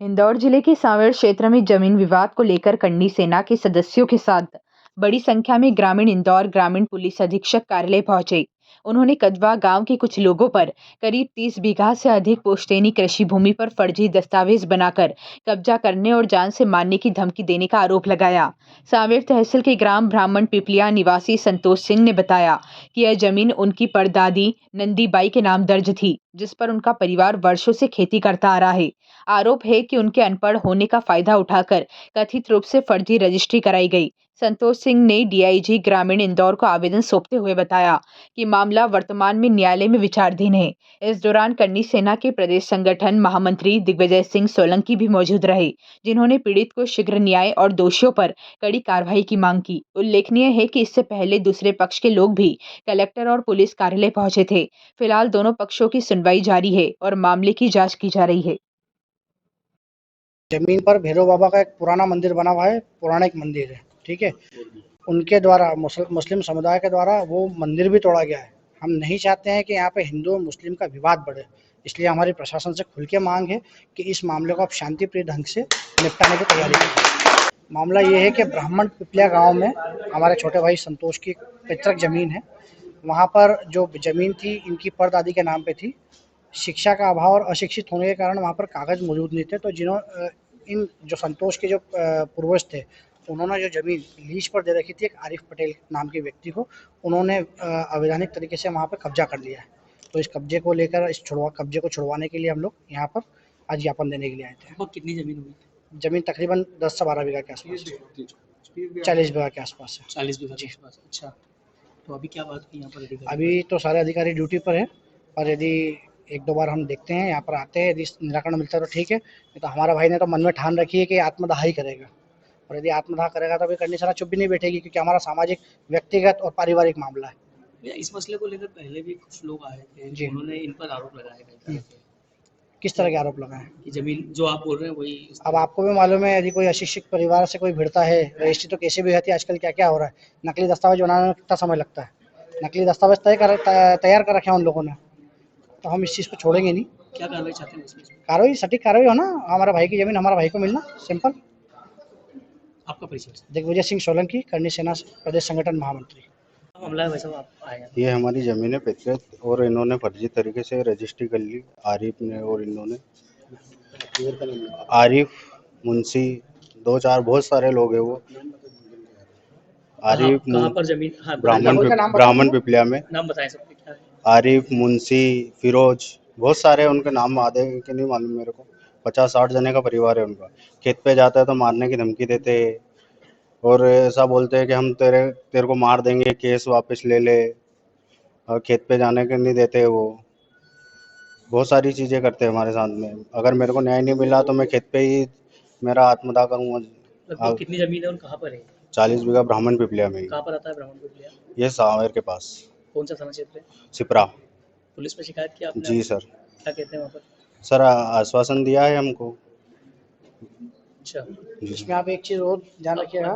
इंदौर जिले के सांवेर क्षेत्र में जमीन विवाद को लेकर कन्नी सेना के सदस्यों के साथ बड़ी संख्या में ग्रामीण इंदौर ग्रामीण पुलिस अधीक्षक कार्यालय पहुंचे। उन्होंने कदवा गांव के कुछ लोगों पर करीब 30 बीघा से अधिक पुश्तैनी कृषि भूमि पर फर्जी दस्तावेज बनाकर कब्जा करने और जान से मारने की धमकी देने का आरोप लगाया। सांवेर तहसील के ग्राम ब्राह्मण पिपलिया निवासी संतोष सिंह ने बताया कि यह जमीन उनकी परदादी नंदीबाई के नाम दर्ज थी, जिस पर उनका परिवार वर्षों से खेती करता आ रहा है। आरोप है कि उनके अनपढ़ होने का फायदा उठाकर कथित रूप से फर्जी रजिस्ट्री कराई गई। संतोष सिंह ने डीआईजी ग्रामीण इंदौर को आवेदन सौंपते हुए बताया कि मामला वर्तमान में न्यायालय में विचाराधीन है। इस दौरान कन्नी सेना के प्रदेश संगठन महामंत्री दिग्विजय सिंह सोलंकी भी मौजूद रहे, जिन्होंने पीड़ित को शीघ्र न्याय और दोषियों पर कड़ी कार्रवाई की मांग की। उल्लेखनीय है कि इससे पहले दूसरे पक्ष के लोग भी कलेक्टर और पुलिस कार्यालय पहुंचे थे। फिलहाल दोनों पक्षों की सुनवाई जारी है और मामले की जाँच की जा रही है। जमीन पर भैरव बाबा का एक पुराना मंदिर बना हुआ है, पौराणिक मंदिर है, ठीक है। उनके द्वारा मुस्लिम समुदाय के द्वारा वो मंदिर भी तोड़ा गया है। हम नहीं चाहते हैं कि यहाँ पे हिंदू और मुस्लिम का विवाद बढ़े, इसलिए हमारी प्रशासन से खुल के मांग है कि इस मामले को आप शांतिप्रिय ढंग से निपटाने की तैयारी करें। मामला ये है कि ब्राह्मण पिपलिया गाँव में हमारे छोटे भाई संतोष की पैतृक जमीन है। वहाँ पर जो जमीन थी इनकी परदादी के नाम पे थी। शिक्षा का अभाव और अशिक्षित होने के कारण वहाँ पर कागज़ मौजूद नहीं थे, तो इन जो संतोष के जो पूर्वज थे, उन्होंने जो ज़मीन लीज पर दे रखी थी एक आरिफ पटेल नाम के व्यक्ति को, उन्होंने अवैधानिक तरीके से वहाँ पर कब्जा कर लिया है। तो इस कब्जे को लेकर कब्जे को छुड़वाने के लिए हम लोग यहाँ पर आज ज्ञापन देने के लिए आए थे। कितनी जमीन हुई? जमीन तकरीबन 10 से 12 बीघा के आसपास, 40 बीघा के आसपास है। 40 बीघा के आसपास। अच्छा, तो अभी क्या बात की यहाँ पर अधिकारी? अभी तो सारे अधिकारी ड्यूटी पर हैं, और यदि एक दो बार हम देखते हैं, यहाँ पर आते हैं, यदि निराकरण मिलता है तो ठीक है, नहीं तो हमारा भाई ने तो मन में ठान रखी है कि आत्मदाह ही करेगा, और यदि आत्मदाह करेगा तो अभी कन्नी सेना चुप भी नहीं बैठेगी, क्योंकि हमारा सामाजिक, व्यक्तिगत और पारिवारिक मामला है। इस मसले को लेकर पहले भी कुछ लोग आए थे जी, उन्होंने इन पर आरोप लगाए। किस तरह के आरोप लगाए कि जमीन जो आप बोल रहे हैं वही? अब आपको भी मालूम है, यदि कोई अशिक्षित परिवार से कोई भिड़ता है, रजिस्ट्री तो कैसे भी होती है, आजकल क्या क्या हो रहा है, नकली दस्तावेज बनाने में कितना समय लगता है, नकली दस्तावेज तैयार कर रखे हैं उन लोगों ने, तो हम इस चीज़ को छोड़ेंगे नहीं। क्या कार्रवाई चाहते हैं इसमें? कार्रवाई, सटीक कार्रवाई हो ना, हमारा भाई की जमीन हमारा भाई को मिलना, सिंपल। आपका परिचय? दिग्विजय सिंह सोलंकी, कन्नी सेना प्रदेश संगठन महामंत्री। मामला है वैसा आप आए हैं? ये हमारी ज़मीन है पैतृक, और इन्होंने फर्जी तरीके से रजिस्ट्री कर ली, आरिफ ने, और इन्होंने आरिफ मुंशी, 2-4 बहुत सारे लोग हैं वो। आरिफ कहाँ पर जमीन? हाँ, ब्राह्मण पिपलिया में। नाम बताएं सबके क्या है? आरिफ, मुंशी, फिरोज, बहुत सारे उनके नाम, आधे के नहीं मालूम मेरे को। 50-60 जने का परिवार है उनका। खेत पे जाता है तो मारने की धमकी देते हैं, और ऐसा बोलते हैं कि हम तेरे को मार देंगे, केस वापस ले ले, और खेत पे जाने के नहीं देते वो। बहुत सारी चीज़ें करते हैं हमारे साथ में। अगर मेरे को न्याय नहीं मिला तो मैं खेत पे ही मेरा आत्मदाह करूँगा। कितनी जमीन है और कहाँ पर है? 40 बीघा ब्राह्मण पिपलिया में। कहाँ पर आता है ब्राह्मण पिपलिया? ये सांवेर के पास। कौन सा थाना क्षेत्र है? सिपरा। पुलिस में शिकायत की आपने? जी सर। क्या कहते हैं वहाँ पर? सर आश्वासन दिया है हमको। अच्छा, इसमें आप एक चीज़ और ध्यान रखिएगा।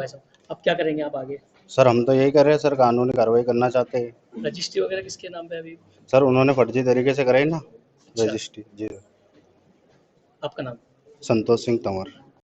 अब क्या करेंगे आप आगे? सर हम तो यही कर रहे हैं सर, कानूनी कार्रवाई करना चाहते हैं। रजिस्ट्री वगैरह किसके नाम पे अभी? सर उन्होंने फर्जी तरीके से कराई ना। अच्छा। रजिस्ट्री। जी सर। आपका नाम? संतोष सिंह तंवर।